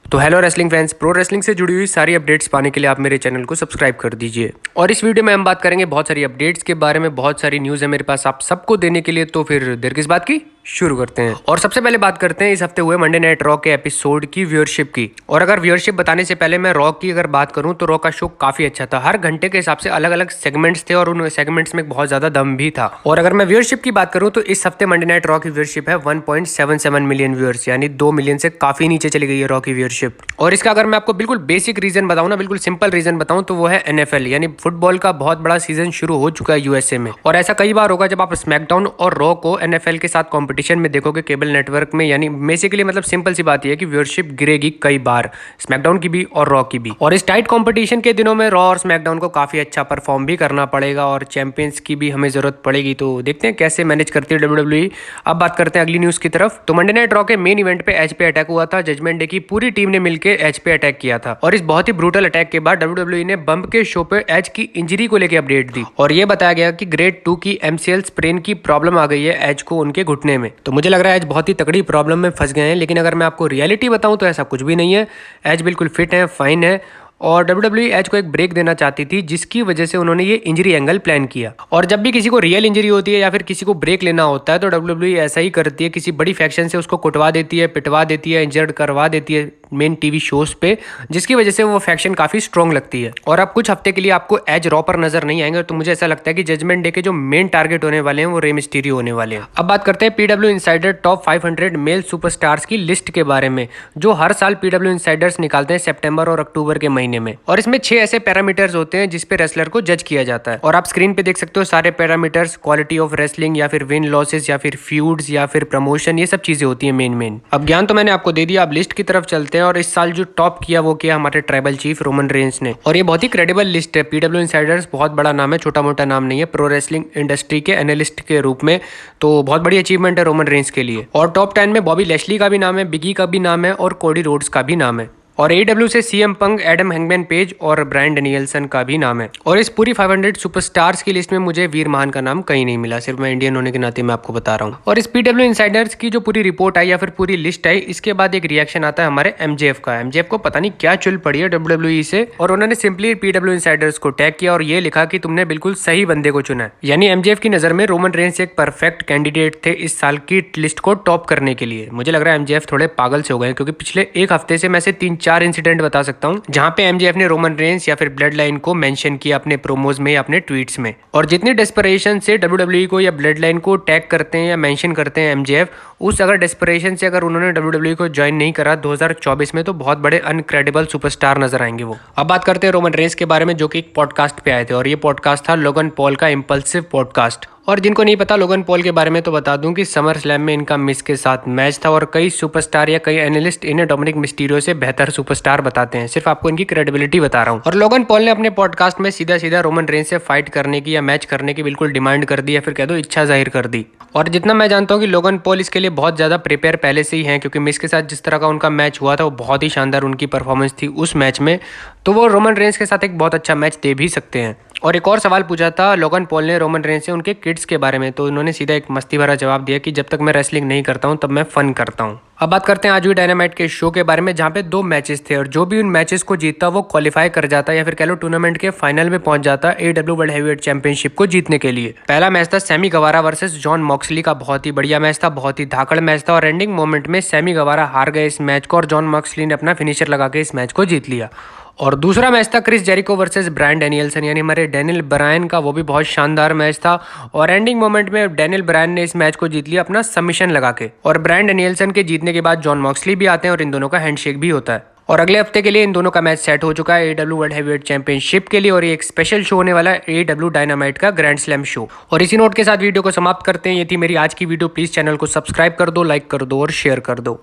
तो hello wrestling fans, pro wrestling से जुड़ी हुई सारी अपडेट्स पाने के लिए आप मेरे चैनल को सब्सक्राइब कर दीजिए। और इस वीडियो में हम बात करेंगे बहुत सारी अपडेट्स के बारे में। बहुत सारी न्यूज़ है मेरे पास आप सबको देने के लिए, तो फिर देर किस बात की, शुरू करते हैं। और सबसे पहले बात करते हैं इस हफ्ते हुए मंडे नाइट रॉ के एपिसोड की व्यूअरशिप की। और अगर व्यूअरशिप बताने से पहले मैं रॉ की अगर बात करूं तो रॉ का शो काफी अच्छा था। हर घंटे के हिसाब से अलग अलग सेगमेंट्स थे और उन सेगमेंट्स में बहुत ज्यादा दम भी था। और अगर मैं व्यूअरशिप की बात करूं तो इस हफ्ते मंडे नाइट रॉ की व्यूअरशिप है 1.77 मिलियन व्यूअर्स, यानी 2 मिलियन से काफी नीचे चली गई है रॉ की व्यूअरशिप। और इसका अगर मैं आपको बिल्कुल बेसिक रीजन बताऊं ना, बिल्कुल सिंपल रीजन बताऊं तो वो है एनएफएल, यानी फुटबॉल का बहुत बड़ा सीजन शुरू हो चुका है यूएसए में। और ऐसा कई बार होगा जब आप स्मैकडाउन और रॉ को एनएफएल के साथ कंपटीशन में देखोगे केबल नेटवर्क में, यानी बेसिकली मतलब सिंपल सी बात यह है कि व्यूअरशिप गिरेगी कई बार, स्मैकडाउन की भी और रॉ की भी। और इस टाइट कंपटीशन के दिनों में रॉ और स्मैकडाउन को काफी अच्छा परफॉर्म भी करना पड़ेगा और चैंपियंस की भी हमें जरूरत पड़ेगी। तो देखते हैं कैसे मैनेज करती है डब्ल्यूडब्ल्यूई। अब बात करते हैं अगली न्यूज की तरफ। तो मंडे नाइट रॉ के मेन इवेंट पे एज पे अटैक हुआ था। जजमेंट डे की पूरी टीम ने मिलकर एज पे अटैक किया था और इस बहुत ही ब्रूटल अटैक के बाद डब्ल्यूडब्ल्यूई ने बम्प के शो पे एज की इंजरी को लेकर अपडेट दी और ये बताया गया कि ग्रेड 2 की एमसीएल स्प्रेन की प्रॉब्लम आ गई है एज को उनके घुटने में। तो मुझे लग रहा है एज बहुत ही तगड़ी प्रॉब्लम में फंस गए हैं, लेकिन अगर मैं आपको रियलिटी बताऊं तो ऐसा कुछ भी नहीं है। एज बिल्कुल फिट है, फाइन है और डब्ल्यूडब्ल्यूई एज को एक ब्रेक देना चाहती थी, जिसकी वजह से उन्होंने ये इंजरी एंगल प्लान किया। और जब भी किसी को रियल इंजरी होती है या फिर किसी को ब्रेक लेना होता है तो डब्ल्यूडब्ल्यूई ऐसा ही करती है, किसी बड़ी फैक्शन से उसको कुटवा देती है, पिटवा देती है, इंजर्ड करवा देती है मेन टीवी शोज पे, जिसकी वजह से वो फैक्शन काफी स्ट्रॉन्ग लगती है। और अब कुछ हफ्ते के लिए आपको एज रॉ पर नजर नहीं आएंगे, तो मुझे ऐसा लगता है कि जजमेंट डे के जो मेन टारगेट होने वाले हैं वो रे मिस्टीरियो होने वाले हैं। अब बात करते हैं PW insider top 500 male superstars की लिस्ट के बारे में, जो हर साल पीडब्ल्यू इनसाइडर्स निकालते हैं सितंबर और अक्टूबर के महीने में। और इसमें 6 ऐसे पैरामीटर्स होते हैं जिसपे रेसलर को जज किया जाता है। और आप स्क्रीन पे देख सकते हो सारे पैरामीटर्स, क्वालिटी ऑफ रेसलिंग या फिर विन लॉसेस या फिर फ्यूड्स या फिर प्रमोशन, ये सब चीजें होती है मेन। अब ज्ञान तो मैंने आपको दे दिया, अब लिस्ट की तरफ चलते हैं। और इस साल जो टॉप किया वो किया हमारे ट्राइबल चीफ रोमन रेंस ने। और ये बहुत ही क्रेडिबल लिस्ट है। पीडब्ल्यू इनसाइडर्स बहुत बड़ा नाम है, छोटा मोटा नाम नहीं है, प्रो रेसलिंग इंडस्ट्री के एनालिस्ट के रूप में तो बहुत बड़ी अचीवमेंट है रोमन रेंस के लिए। और टॉप 10 में बॉबी लैशली का भी नाम है, बिगी का भी नाम है और कोडी रोड्स का भी नाम है। और AEW से CM Punk, Adam hangman page और ब्रायन डेनियल्सन का भी नाम है। और इस पूरी 500 सुपरस्टार्स की लिस्ट में मुझे वीर महान का नाम कहीं नहीं मिला, सिर्फ मैं इंडियन होने के नाते मैं आपको बता रहा हूँ। और इस पीडब्ल्यू इनसाइडर्स की जो पूरी रिपोर्ट आई या फिर पूरी लिस्ट आई, इसके बाद एक रिएक्शन आता है हमारे MJF का। MJF को पता नहीं क्या चुल पड़ी है WWE से, और उन्होंने सिंपली पीडब्ल्यू इनसाइडर्स को टैग किया और ये लिखा कि तुमने बिल्कुल सही बंदे को चुना है। यानी MJF की नजर में रोमन रेंस एक परफेक्ट कैंडिडेट थे इस साल की लिस्ट को टॉप करने के लिए। मुझे लग रहा है MJF थोड़े पागल से हो गए, क्योंकि पिछले एक हफ्ते से मैं से 3-4 इंसिडेंट बता सकता हूं जहां पे MJF ने रोमन रेंस या फिर ब्लड लाइन को मेंशन किया अपने प्रोमोज में या अपने ट्वीट्स में। और जितनी डेस्परेशन से WWE को या ब्लड लाइन को टैग करते हैं या मेंशन करते हैं MJF, उस अगर डेस्परेशन से अगर उन्होंने WWE को ज्वाइन नहीं करा 2024 में, तो बहुत बड़े अनक्रेडिबल सुपरस्टार नजर आएंगे वो। अब बात करते हैं रोमन रेंस के बारे में, जो कि एक पॉडकास्ट पे आए थे और ये पॉडकास्ट था लोगन पॉल का इम्पल्सिव पॉडकास्ट। और जिनको नहीं पता लोगन पॉल के बारे में, तो बता दूं कि समर स्लैम में इनका मिस के साथ मैच था और कई सुपरस्टार या कई एनालिस्ट इन्हें डोमिनिक मिस्टीरियो से बेहतर सुपरस्टार बताते हैं। सिर्फ आपको इनकी क्रेडिबिलिटी बता रहा हूं। और लोगन पॉल ने अपने पॉडकास्ट में सीधा रोमन रेंस से फाइट करने की या मैच करने की बिल्कुल डिमांड कर दी, या फिर कह दो इच्छा जाहिर कर दी। और जितना मैं जानता हूं कि लोगन पॉल इसके लिए बहुत ज्यादा प्रिपेयर पहले से ही हैं, क्योंकि मिस के साथ जिस तरह का उनका मैच हुआ था वो बहुत ही शानदार उनकी परफॉर्मेंस थी उस मैच में, तो वो रोमन रेंस के साथ एक बहुत अच्छा मैच दे भी सकते हैं। और एक और सवाल पूछा था लोगन पॉल ने रोमन रेंस से उनके किड्स के बारे में, तो उन्होंने सीधा एक मस्ती भरा जवाब दिया कि जब तक मैं रेसलिंग नहीं करता हूं तब मैं फन करता हूं। अब बात करते हैं आज हुई डायनामाइट के शो के बारे में, जहां पे 2 मैचेस थे और जो भी उन मैचेस को जीतता वो क्वालिफाई कर जाता या फिर कह लो टूर्नामेंट के फाइनल में पहुंच जाता AEW वर्ल्ड हेवीवेट चैंपियनशिप को जीतने के लिए। पहला मैच था सैमी गवारा वर्सेस जॉन मॉक्सली का। बहुत ही बढ़िया मैच था, बहुत ही धाकड़ मैच था और एंडिंग मोमेंट में सैमी गवारा हार गए इस मैच को और जॉन मॉक्सली ने अपना फिनिशर लगा के इस मैच को जीत लिया। और दूसरा मैच था क्रिस जेरिको वर्सेस ब्रायन डेनियल्सन, यानी हमारे डेनियल ब्रायन का। वो भी बहुत शानदार मैच था और एंडिंग मोमेंट में डेनियल ब्रायन ने इस मैच को जीत लिया अपना सबमिशन लगा के। और ब्रायन डेनियल्सन के जीतने के बाद जॉन मॉक्सली भी आते हैं और इन दोनों का हैंडशेक भी होता है। और अगले हफ्ते के लिए इन दोनों का मैच सेट हो चुका है AEW वर्ल्ड हेवीवेट चैंपियनशिप के लिए, और ये एक स्पेशल शो होने वाला है AEW डायनामाइट का ग्रैंड स्लैम शो। और इसी नोट के साथ वीडियो को समाप्त करते हैं। ये थी मेरी आज की वीडियो। प्लीज चैनल को सब्सक्राइब कर दो, लाइक कर दो और शेयर कर दो।